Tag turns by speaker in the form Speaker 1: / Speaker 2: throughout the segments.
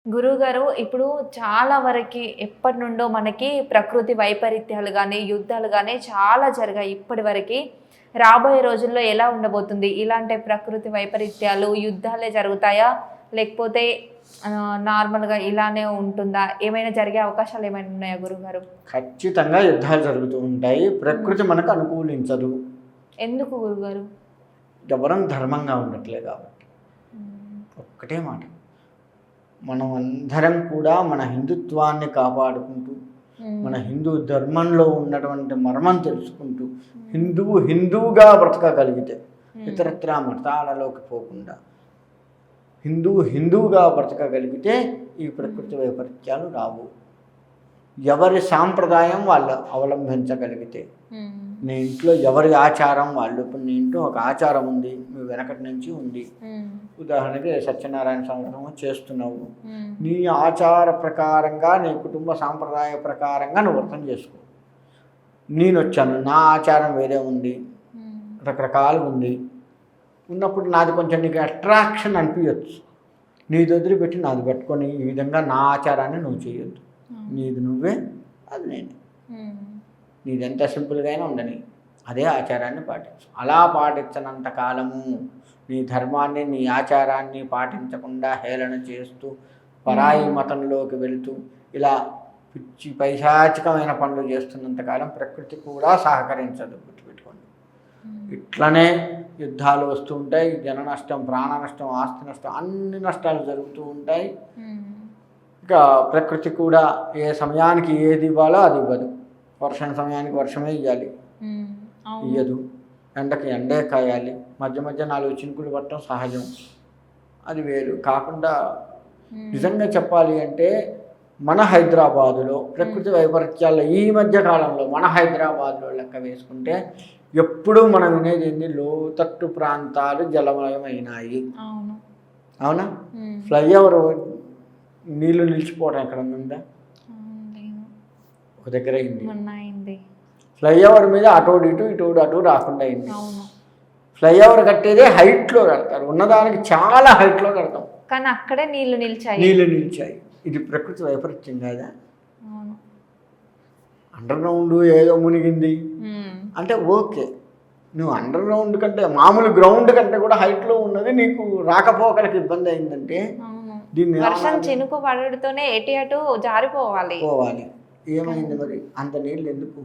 Speaker 1: గురువుగారు ఇప్పుడు చాలా వరకి ఎప్పటినుండో మనకి ప్రకృతి వైపరీత్యాలు గానీ, యుద్ధాలు గానీ చాలా జరిగాయి ఇప్పటివరకి. రాబోయే రోజుల్లో ఎలా ఉండబోతుంది? ఇలాంటి ప్రకృతి వైపరీత్యాలు, యుద్ధాలే జరుగుతాయా? లేకపోతే నార్మల్‌గా ఇలానే ఉంటుందా? ఏమైనా జరిగే అవకాశాలు ఏమైనా ఉన్నాయా గురువుగారు?
Speaker 2: ఖచ్చితంగా యుద్ధాలు జరుగుతూ ఉంటాయి.
Speaker 1: హ్మ్.
Speaker 2: ప్రకృతి మనకు అనుకూలించదు.
Speaker 1: ఎందుకు గురువుగారు?
Speaker 2: ఎవరం ధర్మంగా ఉండట్లే కాబట్టి.
Speaker 1: హ్మ్.
Speaker 2: ఒక్కటే మాట. మనం అందరం కూడా మన హిందుత్వాన్ని కాపాడుకుంటూ, మన
Speaker 1: హ్మ్.
Speaker 2: హిందూ ధర్మంలో ఉన్నటువంటి మర్మం తెలుసుకుంటూ,
Speaker 1: హ్మ్.
Speaker 2: హిందువుగా బ్రతకగలిగితే,
Speaker 1: హ్మ్.
Speaker 2: ఇతరత్రా మతాలలోకి పోకుండా హిందువుగా బ్రతకగలిగితే ఈ ప్రకృతి వైపరీత్యాలు రావు. ఎవరి సాంప్రదాయం వాళ్ళు అవలంబించగలిగితే,
Speaker 1: హ్మ్.
Speaker 2: నీ ఇంట్లో ఎవరి ఆచారం వాళ్ళు. ఇప్పుడు నీ ఇంట్లో ఒక ఆచారం ఉంది, నువ్వు వెనకటి నుంచి ఉంది.
Speaker 1: హ్మ్.
Speaker 2: ఉదాహరణకి సత్యనారాయణ సంవత్సరం చేస్తున్నావు.
Speaker 1: హ్మ్.
Speaker 2: నీ ఆచార ప్రకారంగా, నీ కుటుంబ సాంప్రదాయ ప్రకారంగా నువ్వు వ్రతం చేసుకో. నేను వచ్చాను, నా ఆచారం వేరే ఉంది,
Speaker 1: హ్మ్.
Speaker 2: రకరకాలుగా ఉంది. ఉన్నప్పుడు నాది కొంచెం నీకు అట్రాక్షన్ అనిపించచ్చు. నీది వదిలిపెట్టి నాది పెట్టుకొని ఈ విధంగా నా ఆచారాన్ని నువ్వు చేయొద్దు. నీది నువ్వే, అది నేనే.
Speaker 1: హ్మ్.
Speaker 2: నీది ఎంత సింపుల్గా అయినా ఉండని, అదే ఆచారాన్ని పాటించు. అలా పాటించనంత కాలము నీ ధర్మాన్ని, నీ ఆచారాన్ని పాటించకుండా హేళన చేస్తూ, పరాయి మతంలోకి వెళుతూ, ఇలా పిచ్చి పైశాచికమైన పనులు చేస్తున్నంతకాలం ప్రకృతి కూడా సహకరించదు. గుర్తుపెట్టుకోండి. ఇట్లనే యుద్ధాలు వస్తూ ఉంటాయి, జన నష్టం, ప్రాణ నష్టం, ఆస్తి నష్టం, అన్ని నష్టాలు జరుగుతూ ఉంటాయి. ఇక ప్రకృతి కూడా ఏ సమయానికి ఏది ఇవ్వాలో అది ఇవ్వదు. వర్షం సమయానికి వర్షమే ఇవ్వాలి, ఇయ్యదు. ఎండకి ఎండే కాయాలి. మధ్య మధ్య 4 చినుకులు పట్టడం సహజం, అది వేరు. కాకుండా నిజంగా చెప్పాలి అంటే మన హైదరాబాదులో ప్రకృతి వైపరీత్యాల్లో ఈ మధ్య కాలంలో మన హైదరాబాద్లో లెక్క వేసుకుంటే ఎప్పుడూ మనం వినేది ఏంది, లోతట్టు ప్రాంతాలు జలమయమైనాయి. అవునా? ఫ్లైఓవర్ నీళ్లు నిలిచిపోవడం ఎక్కడ ఉందా? ఒక దగ్గర అయింది. ఫ్లైఓవర్ మీద అటోడు ఇటు, ఇటోడు అటు రాకుండా అయింది. ఫ్లైఓవర్ కట్టేదే హైట్లో కడతారు, ఉన్నదానికి చాలా హైట్లో కడతాం,
Speaker 1: కానీ అక్కడే నీళ్లు నిలిచాయి.
Speaker 2: ఇది ప్రకృతి వైపరీత్యం కాదా? అండర్ గ్రౌండ్ ఏదో మునిగింది అంటే ఓకే, నువ్వు అండర్ గ్రౌండ్ కంటే మామూలు గ్రౌండ్ కంటే కూడా హైట్లో ఉన్నది నీకు రాకపోకలకు ఇబ్బంది అయిందంటే దీన్ని
Speaker 1: వర్షం చినుకు పడటతోనే అటు జారిపోవాలి.
Speaker 2: ఏమైంది మరి? అంత నీళ్ళు ఎందుకు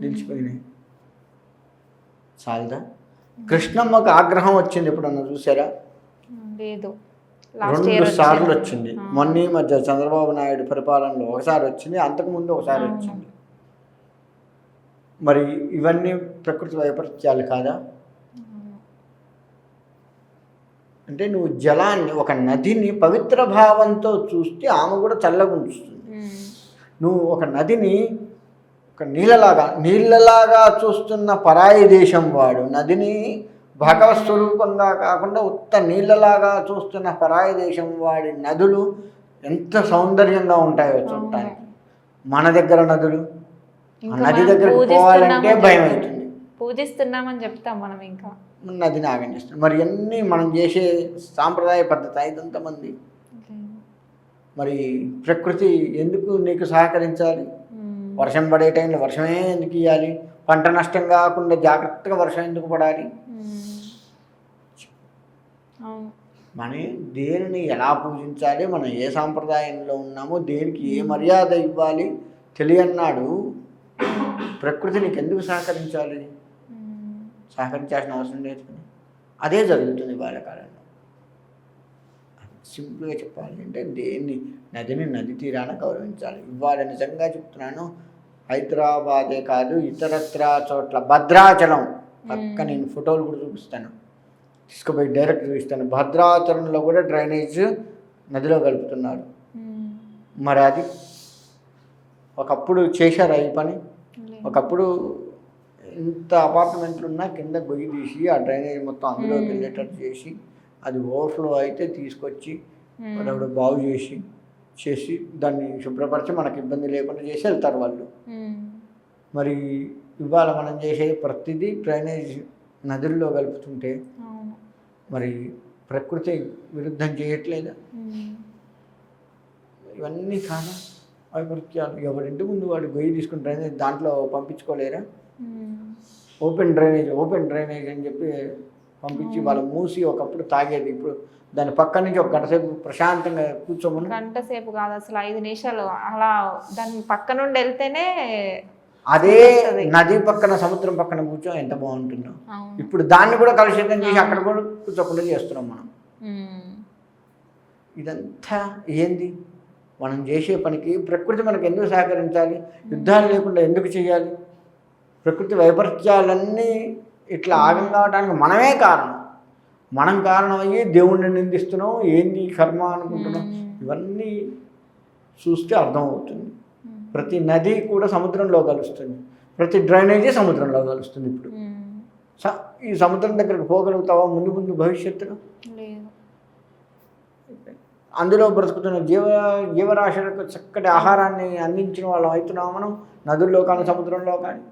Speaker 2: నిలిచిపోయినాయి? చాలదా? కృష్ణమ్మకు ఆగ్రహం వచ్చింది ఎప్పుడన్నా చూసారా?
Speaker 1: లేదు.
Speaker 2: 2 సార్లు వచ్చింది. మొన్న ఈ మధ్య చంద్రబాబు నాయుడు పరిపాలనలో ఒకసారి వచ్చింది, అంతకుముందు ఒకసారి వచ్చింది. మరి ఇవన్నీ ప్రకృతి వైపరీత్యాలు కాదా? అంటే నువ్వు జలాన్ని, ఒక నదిని పవిత్ర భావంతో చూస్తే ఆమె కూడా చల్లగా ఉంచుతుంది. నువ్వు ఒక నదిని ఒక నీళ్ళలాగా చూస్తున్న పరాయి దేశం వాడు నదిని భగవత్ స్వరూపంగా కాకుండా ఉత్త నీళ్ళలాగా చూస్తున్న పరాయి దేశం వాడి నదులు ఎంత సౌందర్యంగా ఉంటాయో చూడటానికి. మన దగ్గర నదులు, నది దగ్గరకు పోవాలంటే భయం అవుతుంది.
Speaker 1: పూజిస్తున్నామని చెప్తాం మనం, ఇంకా
Speaker 2: నదిని ఆగండిస్తాం. మరి అన్నీ మనం చేసే సాంప్రదాయ పద్ధతి ఐదంతమంది. మరి ప్రకృతి ఎందుకు నీకు సహకరించాలి? వర్షం పడే టైంలో వర్షమే ఎందుకు ఇవ్వాలి? పంట నష్టం కాకుండా జాగ్రత్తగా వర్షం ఎందుకు పడాలి? మనం దేనిని ఎలా పూజించాలి, మనం ఏ సాంప్రదాయంలో ఉన్నామో, దేనికి ఏ మర్యాద ఇవ్వాలి తెలియన్నాడు ప్రకృతి నీకు ఎందుకు సహకరించాలి? సహకరించాల్సిన అవసరం లేదు. అదే జరుగుతుంది వాళ్ళ కాలంలో. సింపుల్గా చెప్పాలి అంటే నదిని నది తీరాన గౌరవించాలి. ఇవాళ నిజంగా చెప్తున్నాను, హైదరాబాదే కాదు ఇతరత్రా చోట్ల, భద్రాచలం పక్క నేను ఫోటోలు కూడా చూపిస్తాను, తీసుకుపోయి డైరెక్ట్ చూపిస్తాను. భద్రాచలంలో కూడా డ్రైనేజ్ నదిలో కలుపుతున్నారు. మరి అది ఒకప్పుడు చేశారా ఈ పని? ఒకప్పుడు ఇంత అపార్ట్మెంట్లు ఉన్నా కింద గొయ్యి తీసి ఆ డ్రైనేజ్ మొత్తం అందులోకి వెళ్ళేటట్టు చేసి, అది ఓవర్ఫ్లో అయితే తీసుకొచ్చి వాడు బాగు చేసి దాన్ని శుభ్రపరిచి మనకి ఇబ్బంది లేకుండా చేసి వెళ్తారు వాళ్ళు. మరి ఇవాళ మనం చేసేది ప్రతిదీ డ్రైనేజ్ నదుల్లో కలుపుతుంటే మరి ప్రకృతి విరుద్ధం చేయట్లేదా? ఇవన్నీ కాదా వైపరీత్యాలు. ఎవరింటి ముందు వాడు గొయ్యి తీసుకుని డ్రైనేజ్ దాంట్లో పంపించుకోలేరా? ఓపెన్ డ్రైనేజ్ అని చెప్పి పంపించి వాళ్ళు మూసి ఒకప్పుడు తాగేది, ఇప్పుడు దాని పక్క నుంచి ఒక గంట సేపు ప్రశాంతంగా కూర్చోమని.
Speaker 1: గంట సేపు కాదు అసలు 5 నిమిషాలు అలా దాని పక్క నుండి వెళ్తేనే.
Speaker 2: అదే నది పక్కన సముద్రం పక్కన కూర్చో ఎంత బాగుంటుందో. ఇప్పుడు దాన్ని కూడా కలుషితం చేసి అక్కడ కూడా కూర్చోకుండా చేస్తున్నాం మనం. ఇదంతా ఏంది? మనం చేసే పనికి ప్రకృతి మనకు ఎందుకు సహకరించాలి? యుద్ధాలు లేకుండా ఎందుకు చేయాలి? ప్రకృతి వైపరీత్యాలన్నీ ఇట్లా ఆగం కావడానికి మనమే కారణం. మనం కారణమయ్యి దేవుణ్ణి నిందిస్తున్నాం. ఏంది కర్మ అనుకుంటున్నాం. ఇవన్నీ చూస్తే అర్థమవుతుంది. ప్రతి నది కూడా సముద్రంలో కలుస్తుంది, ప్రతి డ్రైనేజీ సముద్రంలో కలుస్తుంది. ఇప్పుడు ఈ సముద్రం దగ్గరకు పోగలుగుతావా ముందు భవిష్యత్తులో? అందులో బ్రతుకుతున్న జీవరాశులకు చక్కటి ఆహారాన్ని అందించిన వాళ్ళం అవుతున్నాం మనం. నదుల్లో కానీ సముద్రంలో కానీ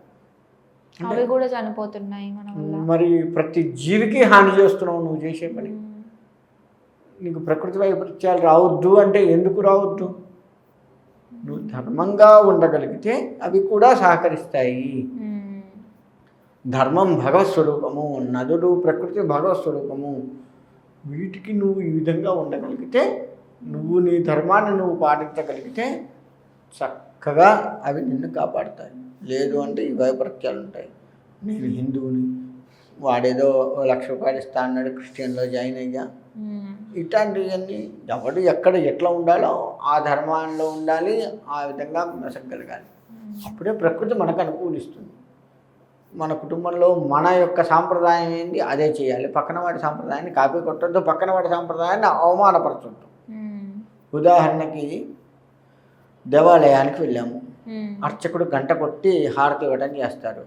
Speaker 1: అవి కూడా చనిపోతున్నాయి మన వల్ల.
Speaker 2: మరి ప్రతి జీవికి హాని చేస్తున్నావు నువ్వు చేసే పని. నీకు ప్రకృతి వైపరీత్యాలు రావద్దు అంటే ఎందుకు రావద్దు? నువ్వు ధర్మంగా ఉండగలిగితే అవి కూడా సహకరిస్తాయి. ధర్మం భగవత్ స్వరూపము, నదులు ప్రకృతి భగవత్ స్వరూపము. వీటికి నువ్వు ఈ విధంగా ఉండగలిగితే, నువ్వు నీ ధర్మాన్ని నువ్వు పాటించగలిగితే చక్కగా అవి నిన్ను కాపాడుతాయి. లేదు అంటే ఈ వైపరీత్యాలు ఉంటాయి. నేను హిందువుని, వాడేదో 1,00,000 రూపాయలు ఇస్తా అన్నాడు, క్రిస్టియన్లో జాయిన్ అయ్యా. ఇట్లాంటివన్నీ ఎవడు ఎక్కడ ఎట్లా ఉండాలో ఆ ధర్మాల్లో ఉండాలి, ఆ విధంగా మెసగలగాలి. అప్పుడే ప్రకృతి మనకు అనుకూలిస్తుంది. మన కుటుంబంలో మన యొక్క సాంప్రదాయం ఏంటి అదే చేయాలి. పక్కన వాడి సాంప్రదాయాన్ని కాపీ కొట్టద్దు, పక్కన వాడి సాంప్రదాయాన్ని అవమానపరచొద్దు. ఉదాహరణకి దేవాలయానికి వెళ్ళాము, అర్చకుడు గంట కొట్టి హారతి ఇవ్వడం చేస్తారు.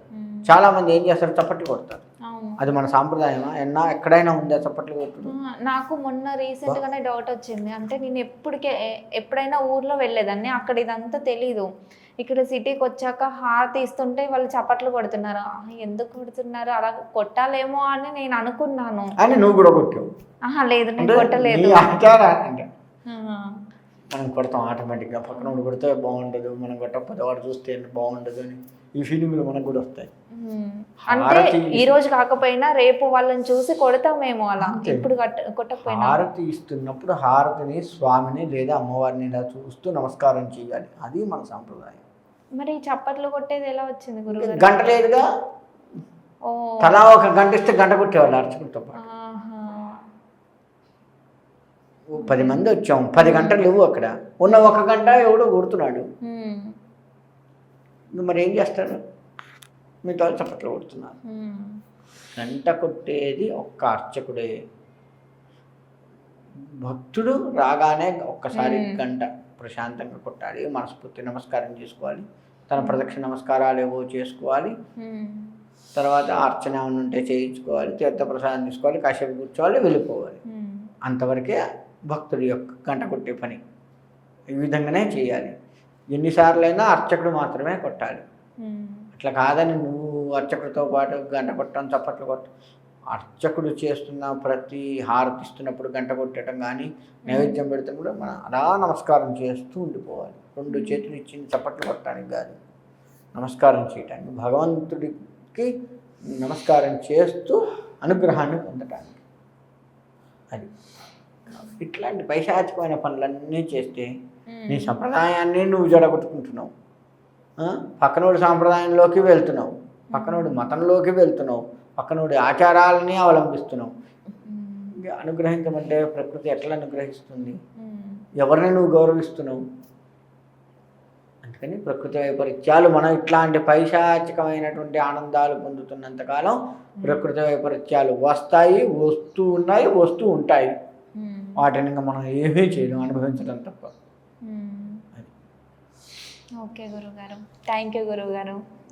Speaker 2: చాలామంది ఏం చేస్తారు? చప్పట్లు కొడతారు. అది మన సాంప్రదాయమా? ఎక్కడైనా ఉందా చప్పట్లు కొట్టడం?
Speaker 1: నాకు మొన్న రీసెంట్గానే డౌట్ వచ్చింది. అంటే నేను ఎప్పుడైనా ఊర్లో వెళ్ళేదాన్ని, అక్కడ ఇదంతా తెలీదు. ఇక్కడ సిటీకి వచ్చాక హారతి ఇస్తుంటే వాళ్ళు చప్పట్లు కొడుతున్నారు. ఎందుకు కొడుతున్నారు? అలా కొట్టాలేమో అని నేను అనుకున్నాను.
Speaker 2: అని నువ్వు కూడా కొట్టావు?
Speaker 1: లేదు, నేను కొట్టలేదు.
Speaker 2: మనం కొడతాం ఆటోమేటిక్గా. పక్కన వాడు కొడితే బాగుండదు, మనం కొట్టకపోతే వాడు చూస్తే బాగుండదు అని ఈ ఫీలింగ్లు మనకు కూడా వస్తాయి.
Speaker 1: అంటే ఈ రోజు కాకపోయినా రేపు వాళ్ళని చూసి కొడతామేమో అలా. ఇప్పుడు కొట్టకపోయినా
Speaker 2: హారతి ఇస్తున్నప్పుడు హారతిని స్వామిని లేదా అమ్మవారిని ఇలా చూస్తూ నమస్కారం చేయాలి. అది మన సాంప్రదాయం.
Speaker 1: మరి చప్పట్లు కొట్టేది ఎలా వచ్చింది గురుగారు?
Speaker 2: గంట లేదుగా, తలా ఒక గంట ఇస్తే గంట కొట్టేవాళ్ళు అర్చకులతో పాటు. 10 మంది వచ్చాం, 10 గంటలు లేవు అక్కడ. ఉన్న 1 గంట ఎవడో కొడుతున్నాడు. మరి ఏం చేస్తారు? మీతో చప్పట్లు కొడుతున్నారు. గంట కొట్టేది ఒక్క అర్చకుడే. భక్తుడు రాగానే ఒక్కసారి గంట ప్రశాంతంగా కొట్టాలి, మనస్ఫూర్తి నమస్కారం చేసుకోవాలి, తన ప్రదక్షిణ నమస్కారాలు ఏవో చేసుకోవాలి. తర్వాత అర్చన ఉంటే చేయించుకోవాలి, తీర్థప్రసాదం తీసుకోవాలి, కాసేపు కూర్చోవాలి, వెళ్ళిపోవాలి. అంతవరకే భక్తుడి యొక్క గంట కొట్టే పని. ఈ విధంగానే చేయాలి. ఎన్నిసార్లైనా అర్చకుడు మాత్రమే కొట్టాలి. అట్లా కాదని నువ్వు అర్చకుడితో పాటు గంట కొట్టడం, చప్పట్లు కొట్టడం. అర్చకుడు చేస్తున్న ప్రతి హారతిస్తున్నప్పుడు గంట కొట్టడం కానీ, నైవేద్యం పెడితే కూడా మనం అలా నమస్కారం చేస్తూ ఉండిపోవాలి. 2 చేతులు ఇచ్చింది చప్పట్లు కొట్టడానికి కాదు, నమస్కారం చేయటానికి, భగవంతుడికి నమస్కారం చేస్తూ అనుగ్రహాన్ని పొందటానికి. అది ఇట్లాంటి పైశాచికమైన పనులన్నీ చేస్తే నీ సంప్రదాయాన్ని నువ్వు జడగొట్టుకుంటున్నావు. పక్కనోడి సాంప్రదాయంలోకి వెళ్తున్నావు, పక్కనోడి మతంలోకి వెళ్తున్నావు, పక్కనోడి ఆచారాలని అవలంబిస్తున్నావు. అనుగ్రహించమంటే ప్రకృతి ఎట్లా అనుగ్రహిస్తుంది? ఎవరిని నువ్వు గౌరవిస్తున్నావు? అందుకని ప్రకృతి వైపరీత్యాలు, మనం ఇట్లాంటి పైశాచికమైనటువంటి ఆనందాలు పొందుతున్నంతకాలం ప్రకృతి వైపరీత్యాలు వస్తాయి, వస్తూ ఉన్నాయి, వస్తూ ఉంటాయి. వాటిని ఇంకా మనం ఏమీ చేయలేం, అనుభవించడం తప్ప.
Speaker 1: ఓకే గురుగారు, థ్యాంక్ యూ గురుగారు.